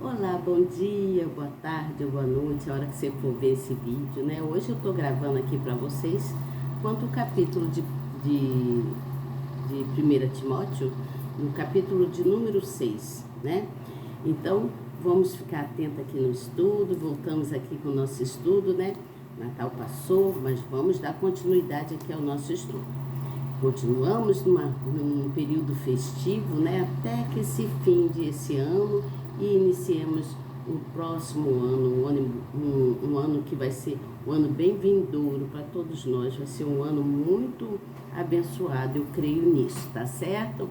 Olá, bom dia, boa tarde, boa noite, a hora que você for ver esse vídeo, né? Hoje eu tô gravando aqui para vocês quanto o capítulo de 1 Timóteo, no capítulo de número 6, né? Então, vamos ficar atentos aqui no estudo, voltamos aqui com o nosso estudo, né? Natal passou, mas vamos dar continuidade aqui ao nosso estudo. Continuamos num período festivo, né? Até que se finde esse ano e iniciemos o próximo ano, um ano que vai ser um ano bem vindouro para todos nós, vai ser um ano muito abençoado, eu creio nisso, tá certo?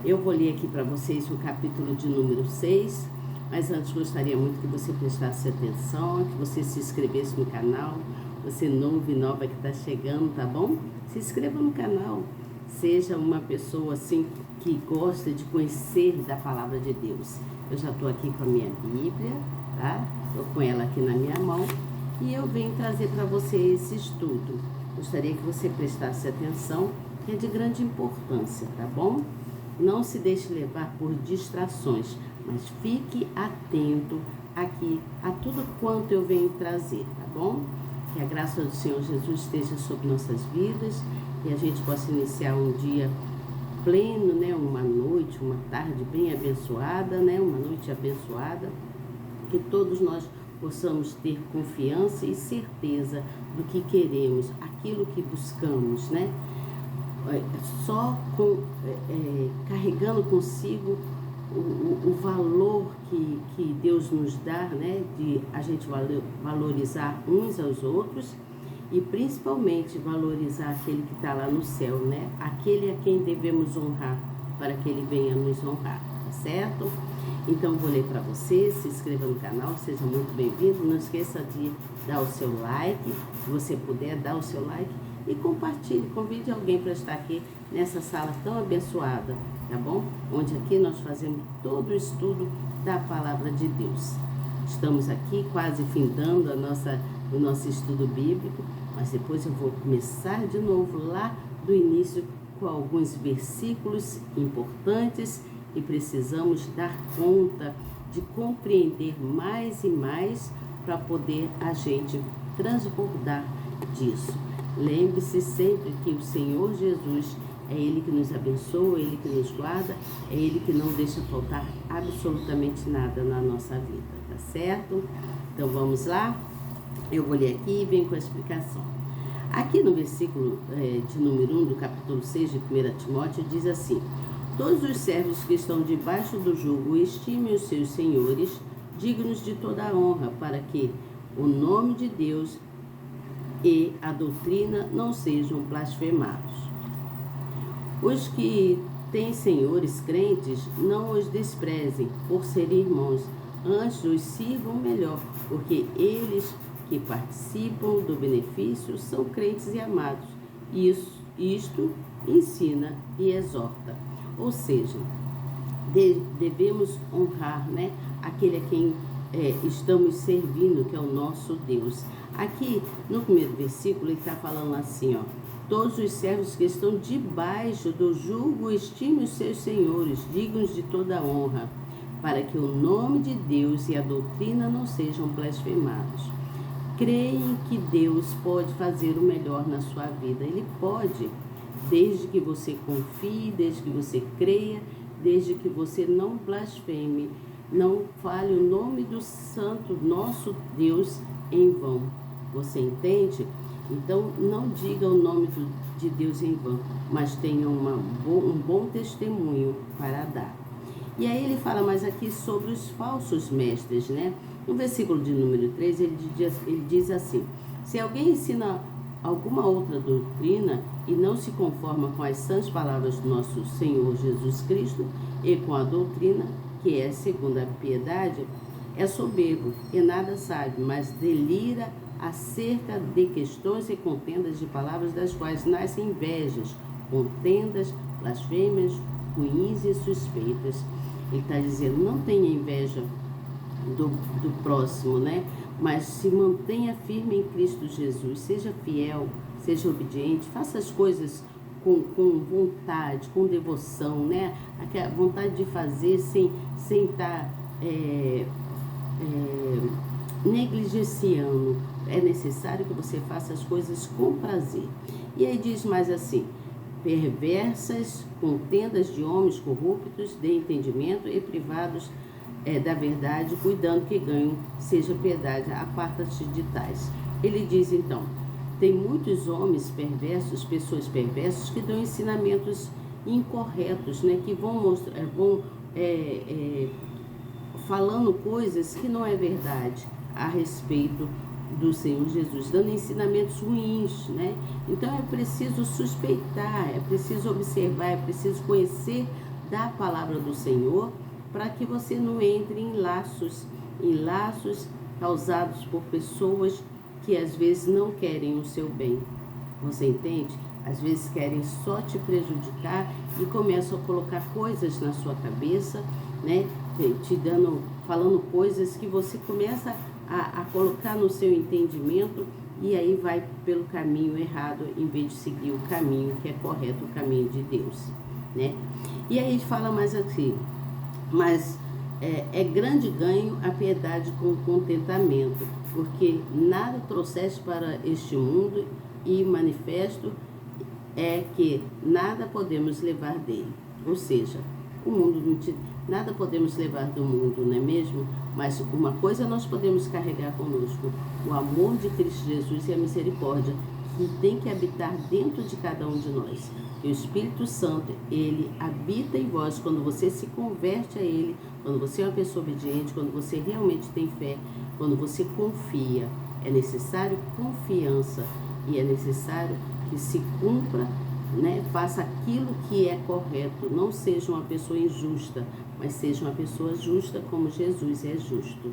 Eu vou ler aqui para vocês o capítulo de número 6, mas antes gostaria muito que você prestasse atenção, que você se inscrevesse no canal, você novo e nova que está chegando, tá bom? Se inscreva no canal, seja uma pessoa assim que gosta de conhecer da palavra de Deus. Eu já estou aqui com a minha Bíblia, tá? Estou com ela aqui na minha mão e eu venho trazer para você esse estudo. Gostaria que você prestasse atenção, que é de grande importância, tá bom? Não se deixe levar por distrações, mas fique atento aqui a tudo quanto eu venho trazer, tá bom? Que a graça do Senhor Jesus esteja sobre nossas vidas, que a gente possa iniciar um dia pleno, né? Uma noite, uma tarde bem abençoada, né? Uma noite abençoada, que todos nós possamos ter confiança e certeza do que queremos, aquilo que buscamos, né? Só carregando consigo o valor que Deus nos dá, né? De a gente valorizar uns aos outros e principalmente valorizar aquele que está lá no céu, né? Aquele a quem devemos honrar para que ele venha nos honrar, tá certo? Então vou ler para você, se inscreva no canal, seja muito bem-vindo. Não esqueça de dar o seu like, se você puder, dar o seu like e compartilhe, convide alguém para estar aqui nessa sala tão abençoada, tá bom? Onde aqui nós fazemos todo o estudo da palavra de Deus. Estamos aqui quase findando o nosso estudo bíblico, mas depois eu vou começar de novo lá do início com alguns versículos importantes e precisamos dar conta de compreender mais e mais para poder a gente transbordar disso. Lembre-se sempre que o Senhor Jesus é Ele que nos abençoa, é Ele que nos guarda, é Ele que não deixa faltar absolutamente nada na nossa vida, tá certo? Então vamos lá? Eu vou ler aqui e venho com a explicação. Aqui no versículo de número 1 do capítulo 6 de 1 Timóteo diz assim: todos os servos que estão debaixo do jugo estimem os seus senhores dignos de toda a honra, para que o nome de Deus e a doutrina não sejam blasfemados. Os que têm senhores crentes não os desprezem por serem irmãos, antes os sirvam melhor, porque eles que participam do benefício são crentes e amados. Isto ensina e exorta. Ou seja, devemos honrar, né, aquele a quem estamos servindo, que é o nosso Deus. Aqui no primeiro versículo ele está falando assim, ó: todos os servos que estão debaixo do jugo estimem os seus senhores, dignos de toda honra, para que o nome de Deus e a doutrina não sejam blasfemados. Creem que Deus pode fazer o melhor na sua vida. Ele pode, desde que você confie, desde que você creia, desde que você não blasfeme, não fale o nome do santo nosso Deus em vão. Você entende? Então, não diga o nome de Deus em vão, mas tenha um bom testemunho para dar. E aí ele fala mais aqui sobre os falsos mestres, né? No versículo de número 3, ele diz assim: se alguém ensina alguma outra doutrina e não se conforma com as sãs palavras do nosso Senhor Jesus Cristo e com a doutrina, que é segundo a piedade, é soberbo e nada sabe, mas delira acerca de questões e contendas de palavras, das quais nascem invejas, contendas, blasfêmias, ruins e suspeitas. Ele está dizendo: não tenha inveja do próximo, né? Mas se mantenha firme em Cristo Jesus, seja fiel, seja obediente, faça as coisas com vontade, com devoção, né? Aquela vontade de fazer sem estar negligenciando. É necessário que você faça as coisas com prazer. E aí diz mais assim: perversas, contendas de homens corruptos de entendimento e privados da verdade, cuidando que ganho seja piedade, aparta-te de tais. Ele diz então, tem muitos homens perversos, pessoas perversas que dão ensinamentos incorretos, né, que vão falando coisas que não é verdade a respeito do Senhor Jesus, dando ensinamentos ruins, né? Então é preciso suspeitar, é preciso observar, é preciso conhecer da palavra do Senhor, para que você não entre em laços causados por pessoas que às vezes não querem o seu bem. Você entende? Às vezes querem só te prejudicar e começam a colocar coisas na sua cabeça, né? Falando coisas que você começa a colocar no seu entendimento e aí vai pelo caminho errado em vez de seguir o caminho que é correto, o caminho de Deus, né? E aí a gente fala mais assim, mas é grande ganho a piedade com contentamento, porque nada trouxeste para este mundo e manifesto é que nada podemos levar dele. Ou seja, o mundo nada podemos levar do mundo, não é mesmo? Mas uma coisa nós podemos carregar conosco: o amor de Cristo Jesus e a misericórdia, que tem que habitar dentro de cada um de nós. E o Espírito Santo, ele habita em vós quando você se converte a ele, quando você é uma pessoa obediente, quando você realmente tem fé, quando você confia. É necessário confiança e é necessário que se cumpra, né? Faça aquilo que é correto. Não seja uma pessoa injusta, mas seja uma pessoa justa como Jesus é justo.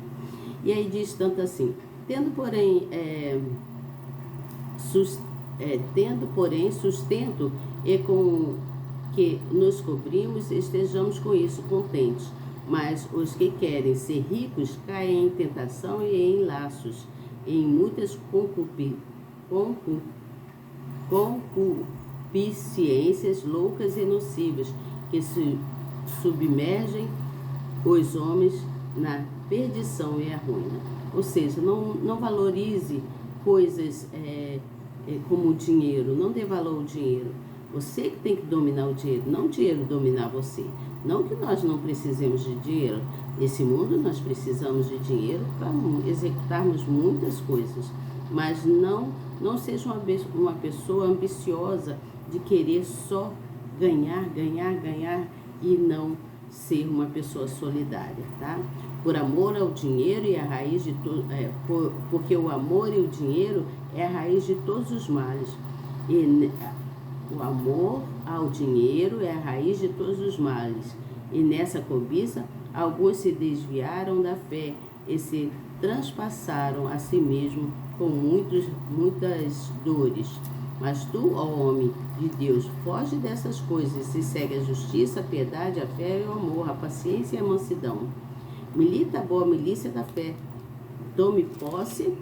E aí diz tanto assim: tendo porém sustento e com que nos cobrimos, estejamos com isso contentes. Mas os que querem ser ricos caem em tentação e em laços, em muitas concupiscências loucas e nocivas, que se submergem os homens na perdição e a ruína. Ou seja, não valorize coisas como o dinheiro, não dê valor ao dinheiro. Você que tem que dominar o dinheiro, não o dinheiro dominar você. Não que nós não precisemos de dinheiro. Nesse mundo nós precisamos de dinheiro para executarmos muitas coisas. Mas não seja uma pessoa ambiciosa de querer só ganhar e não ser uma pessoa solidária, tá? Por amor ao dinheiro e a raiz de porque o amor e o dinheiro é a raiz de todos os males. E o amor ao dinheiro é a raiz de todos os males. E nessa cobiça, alguns se desviaram da fé e se transpassaram a si mesmo com muitas dores. Mas tu, ó homem de Deus, foge dessas coisas e segue a justiça, a piedade, a fé e o amor, a paciência e a mansidão. Milita a boa milícia da fé. Tome posse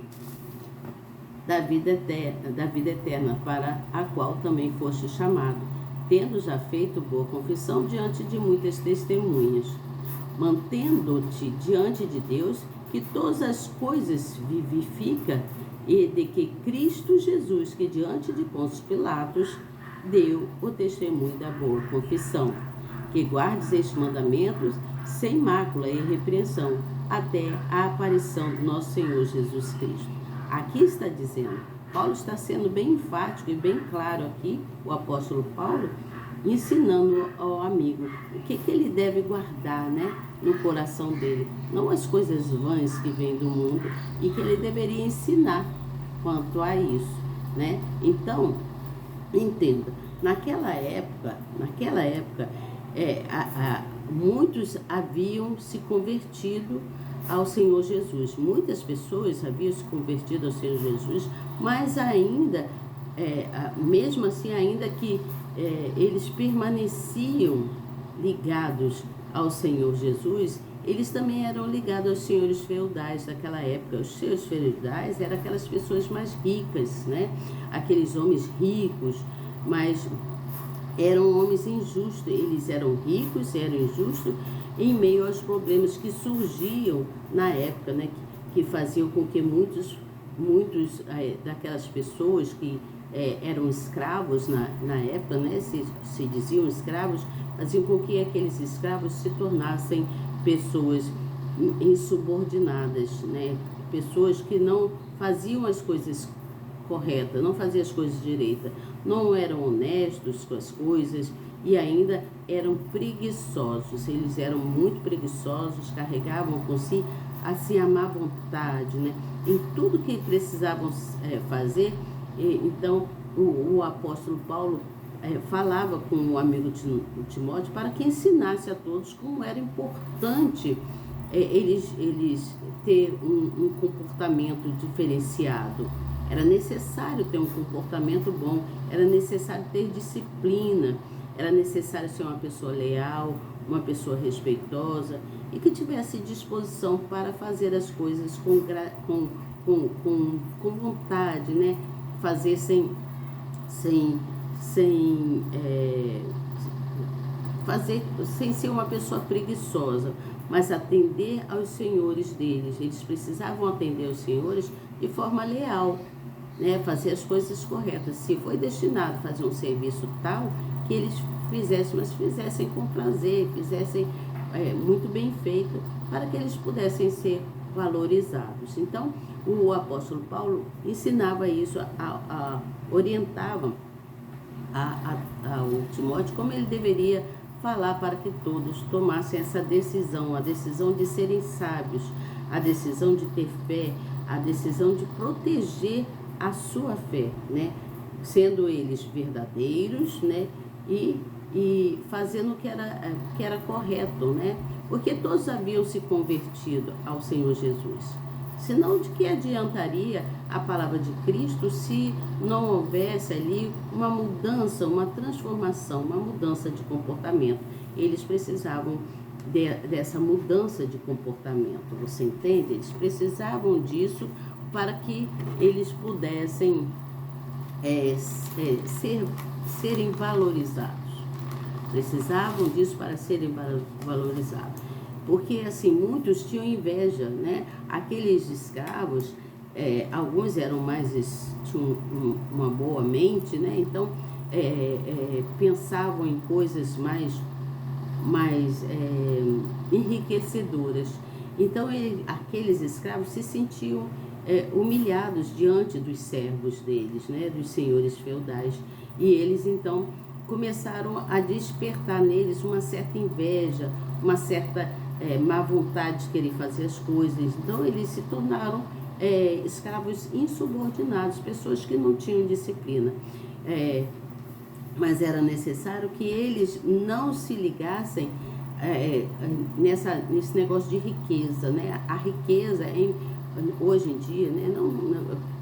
da vida eterna, para a qual também foste chamado, tendo já feito boa confissão diante de muitas testemunhas. Mantendo-te diante de Deus, que todas as coisas vivifica, e de que Cristo Jesus, que diante de Pôncio Pilatos, deu o testemunho da boa confissão, que guardes estes mandamentos sem mácula e repreensão, até a aparição do nosso Senhor Jesus Cristo. Aqui está dizendo, Paulo está sendo bem enfático e bem claro aqui, o apóstolo Paulo, ensinando ao amigo o que ele deve guardar, né, no coração dele. Não as coisas vãs que vêm do mundo e que ele deveria ensinar quanto a isso, né? Então, entenda, naquela época, muitos haviam se convertido ao Senhor Jesus. Muitas pessoas haviam se convertido ao Senhor Jesus, mas ainda, mesmo assim, ainda que eles permaneciam ligados ao Senhor Jesus, eles também eram ligados aos senhores feudais daquela época. Os senhores feudais eram aquelas pessoas mais ricas, né? Aqueles homens ricos, mas eram homens injustos. Eles eram ricos, eram injustos em meio aos problemas que surgiam na época, né, que faziam com que muitos daquelas pessoas que eram escravos na época, né, se diziam escravos, faziam com que aqueles escravos se tornassem pessoas insubordinadas, né, pessoas que não faziam as coisas corretas, não faziam as coisas direitas, não eram honestos com as coisas e ainda eram preguiçosos. Eles eram muito preguiçosos, carregavam com si assim a má vontade, né? Em tudo que precisavam fazer. Então o apóstolo Paulo falava com o amigo Timóteo para que ensinasse a todos como era importante eles ter um comportamento diferenciado. Era necessário ter um comportamento bom, era necessário ter disciplina, era necessário ser uma pessoa leal, uma pessoa respeitosa e que tivesse disposição para fazer as coisas com vontade, né? Fazer sem ser uma pessoa preguiçosa, mas atender aos senhores deles. Eles precisavam atender aos senhores de forma leal, né? Fazer as coisas corretas. Se foi destinado a fazer um serviço tal, que eles fizessem, mas fizessem com prazer, fizessem muito bem feito, para que eles pudessem ser valorizados. Então, o apóstolo Paulo ensinava isso, orientava ao Timóteo como ele deveria falar para que todos tomassem essa decisão, a decisão de serem sábios, a decisão de ter fé, a decisão de proteger a sua fé, né? Sendo eles verdadeiros, né? E fazendo o que era correto, né? Porque todos haviam se convertido ao Senhor Jesus. Senão, de que adiantaria a palavra de Cristo se não houvesse ali uma mudança, uma transformação, uma mudança de comportamento? Eles precisavam dessa mudança de comportamento, você entende? Eles precisavam disso para que eles pudessem serem valorizados. Precisavam disso para serem valorizados. Porque, assim, muitos tinham inveja, né? Aqueles escravos, alguns eram tinham uma boa mente, né? Então, pensavam em coisas mais enriquecedoras. Então, aqueles escravos se sentiam humilhados diante dos servos deles, né? Dos senhores feudais. E eles, então, começaram a despertar neles uma certa inveja, uma certa má vontade de querer fazer as coisas. Então eles se tornaram escravos insubordinados, pessoas que não tinham disciplina. Mas era necessário que eles não se ligassem nesse negócio de riqueza, né? A riqueza, hoje em dia, né?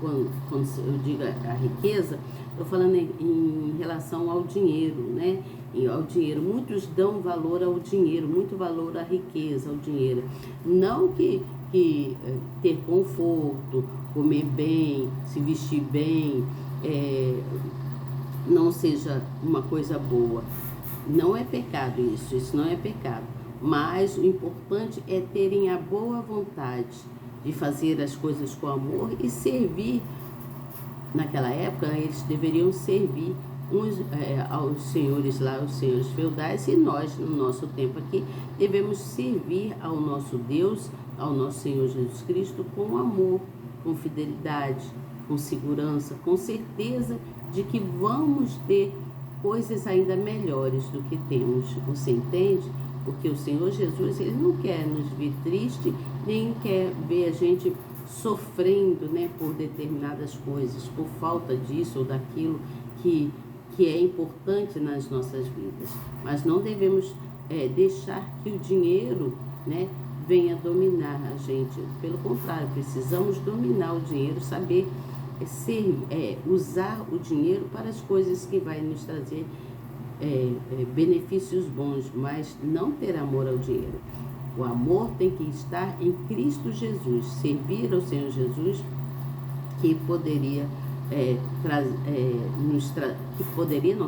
Quando eu digo a riqueza, estou falando em relação ao dinheiro, né? Ao dinheiro. Muitos dão valor ao dinheiro, muito valor à riqueza, ao dinheiro. Não que ter conforto, comer bem, se vestir bem, não seja uma coisa boa. Não é pecado isso não é pecado. Mas o importante é terem a boa vontade de fazer as coisas com amor e servir. Naquela época, eles deveriam servir aos senhores lá, os senhores feudais, e nós, no nosso tempo aqui, devemos servir ao nosso Deus, ao nosso Senhor Jesus Cristo, com amor, com fidelidade, com segurança, com certeza de que vamos ter coisas ainda melhores do que temos. Você entende? Porque o Senhor Jesus, Ele não quer nos ver triste, nem quer ver a gente sofrendo, né, por determinadas coisas, por falta disso ou daquilo que é importante nas nossas vidas. Mas não devemos deixar que o dinheiro, né, venha dominar a gente. Pelo contrário, precisamos dominar o dinheiro, saber usar o dinheiro para as coisas que vai nos trazer benefícios bons, mas não ter amor ao dinheiro. O amor tem que estar em Cristo Jesus, servir ao Senhor Jesus, que poderia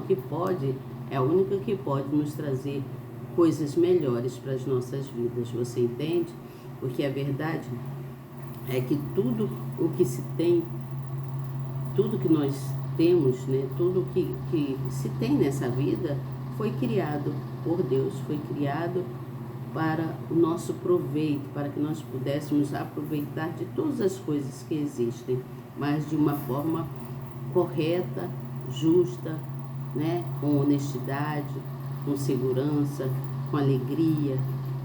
que pode, é a única que pode nos trazer coisas melhores para as nossas vidas, você entende? Porque a verdade é que tudo o que se tem, tudo que nós temos, né, tudo que se tem nessa vida foi criado por Deus, foi criado para o nosso proveito, para que nós pudéssemos aproveitar de todas as coisas que existem, mas de uma forma correta, justa, né, com honestidade, com segurança, com alegria,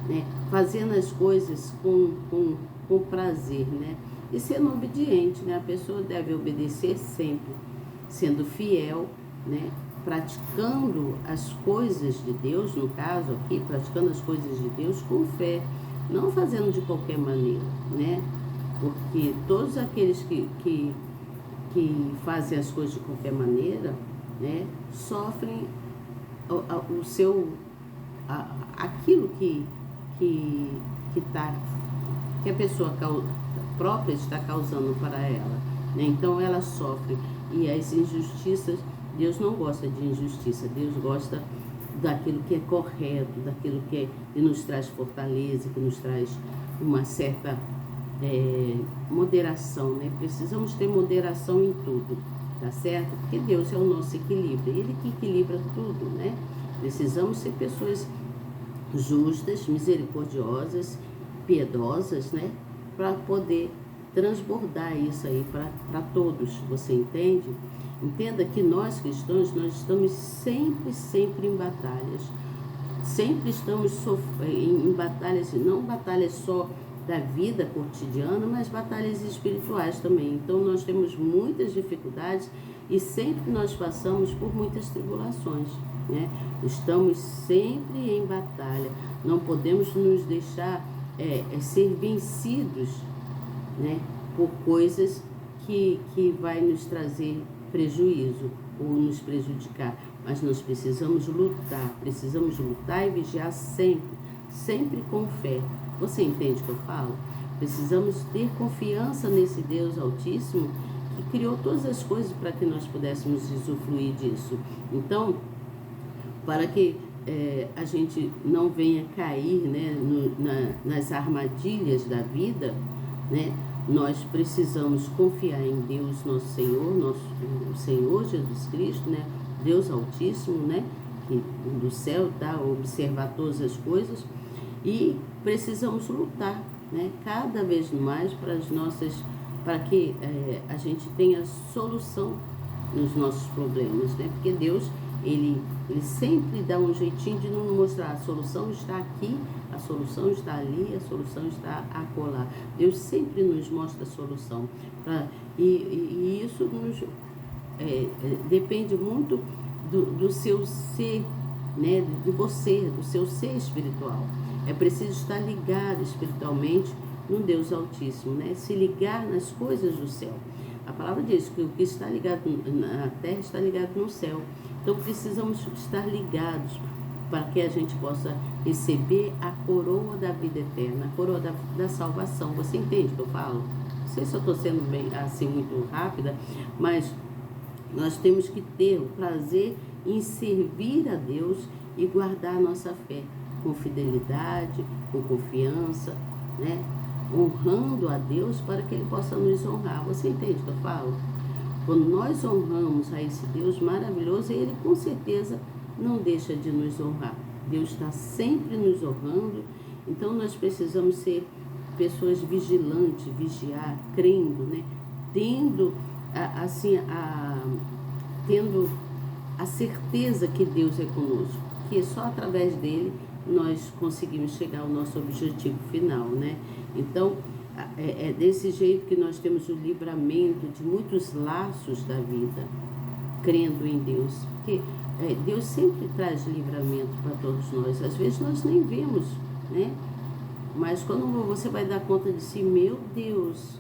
né, fazendo as coisas com prazer, né, e sendo obediente, né, a pessoa deve obedecer sempre, sendo fiel, né, praticando as coisas de Deus, no caso aqui, praticando as coisas de Deus com fé, não fazendo de qualquer maneira, né, porque todos aqueles que fazem as coisas de qualquer maneira, né, sofrem o seu aquilo que a pessoa própria está causando para ela, né? Então ela sofre, e as injustiças, Deus não gosta de injustiça, Deus gosta daquilo que é correto, daquilo que nos traz fortaleza, que nos traz uma certa moderação, né? Precisamos ter moderação em tudo, tá certo? Porque Deus é o nosso equilíbrio, Ele que equilibra tudo, né? Precisamos ser pessoas justas, misericordiosas, piedosas, né? Para poder transbordar isso aí para todos, você entende? Entenda que nós cristãos, nós estamos sempre em batalhas, sempre estamos em batalhas, não batalhas só da vida cotidiana, mas batalhas espirituais também. Então nós temos muitas dificuldades e sempre nós passamos por muitas tribulações, né? Estamos sempre em batalha, não podemos nos deixar ser vencidos, né, por coisas que vai nos trazer prejuízo ou nos prejudicar, mas nós precisamos lutar e vigiar sempre com fé. Você entende o que eu falo? Precisamos ter confiança nesse Deus Altíssimo que criou todas as coisas para que nós pudéssemos usufruir disso. Então, para que a gente não venha cair, né, nas armadilhas da vida, né, nós precisamos confiar em Deus, nosso Senhor, o Senhor Jesus Cristo, né, Deus Altíssimo, né, que do céu está a observar todas as coisas, e precisamos lutar, né, cada vez mais para que a gente tenha solução nos nossos problemas, né, porque Deus ele sempre dá um jeitinho de nos mostrar: a solução está aqui, a solução está ali, a solução está acolá. Deus sempre nos mostra a solução. E isso depende muito do seu ser, né, de você, do seu ser espiritual. É preciso estar ligado espiritualmente no Deus Altíssimo, né? Se ligar nas coisas do céu. A palavra diz que o que está ligado na terra está ligado no céu. Então precisamos estar ligados para que a gente possa receber a coroa da vida eterna, a coroa da salvação. Você entende o que eu falo? Não sei se eu estou sendo bem assim muito rápida, mas nós temos que ter o prazer em servir a Deus e guardar a nossa fé com fidelidade, com confiança, né? Honrando a Deus para que Ele possa nos honrar. Você entende o que eu falo? Quando nós honramos a esse Deus maravilhoso, Ele com certeza não deixa de nos honrar. Deus está sempre nos honrando, então nós precisamos ser pessoas vigilantes, vigiar, crendo, né? Tendo a certeza que Deus é conosco, que só através dele nós conseguimos chegar ao nosso objetivo final, né? Então, é desse jeito que nós temos o livramento de muitos laços da vida, crendo em Deus. Porque Deus sempre traz livramento para todos nós. Às vezes nós nem vemos, né? Mas quando você vai dar conta de si, meu Deus,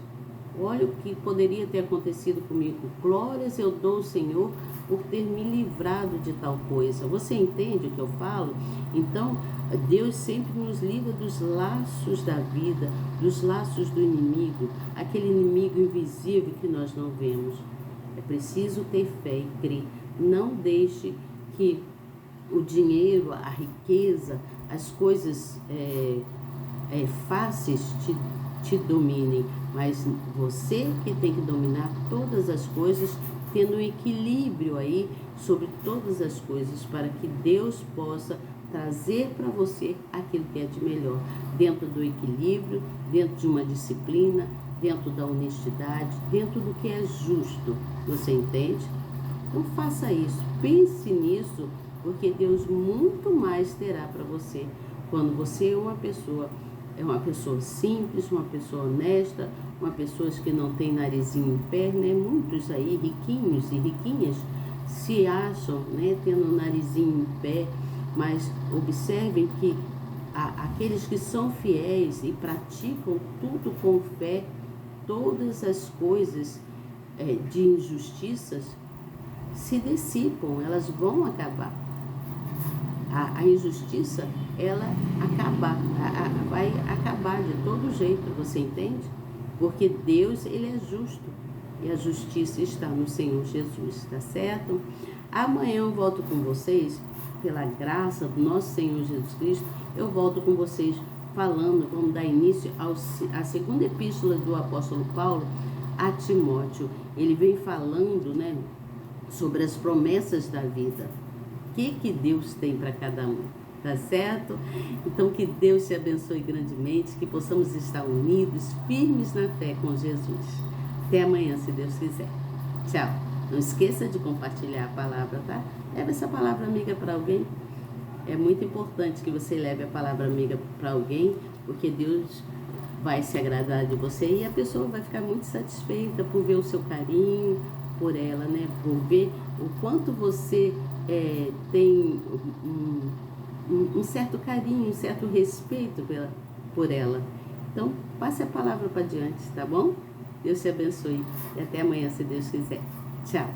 olha o que poderia ter acontecido comigo. Glórias eu dou ao Senhor por ter me livrado de tal coisa. Você entende o que eu falo? Então, Deus sempre nos livra dos laços da vida, dos laços do inimigo, aquele inimigo invisível que nós não vemos. É preciso ter fé e crer. Não deixe que o dinheiro, a riqueza, as coisas fáceis te dominem, mas você que tem que dominar todas as coisas, tendo um equilíbrio aí sobre todas as coisas, para que Deus possa trazer para você aquilo que é de melhor, dentro do equilíbrio, dentro de uma disciplina, dentro da honestidade, dentro do que é justo. Você entende? Então faça isso, pense nisso, porque Deus muito mais terá para você quando você é uma pessoa simples, uma pessoa honesta, uma pessoa que não tem narizinho em pé, né? Muitos aí, riquinhos e riquinhas, se acham, né, tendo o narizinho em pé, mas observem que aqueles que são fiéis e praticam tudo com fé, todas as coisas de injustiças se dissipam, elas vão acabar. A injustiça, ela vai acabar de todo jeito, você entende? Porque Deus, ele é justo e a justiça está no Senhor Jesus, tá certo? Amanhã eu volto com vocês, pela graça do nosso Senhor Jesus Cristo, eu volto com vocês falando, vamos dar início à segunda epístola do apóstolo Paulo a Timóteo. Ele vem falando, né, sobre as promessas da vida. O que Deus tem para cada um, tá certo? Então que Deus te abençoe grandemente, que possamos estar unidos, firmes na fé com Jesus. Até amanhã, se Deus quiser. Tchau. Não esqueça de compartilhar a palavra, tá? Leve essa palavra amiga para alguém. É muito importante que você leve a palavra amiga para alguém, porque Deus vai se agradar de você e a pessoa vai ficar muito satisfeita por ver o seu carinho por ela, né? Por ver o quanto você tem um certo carinho, um certo respeito por ela. Então, passe a palavra para diante, tá bom? Deus te abençoe e até amanhã, se Deus quiser. Tchau.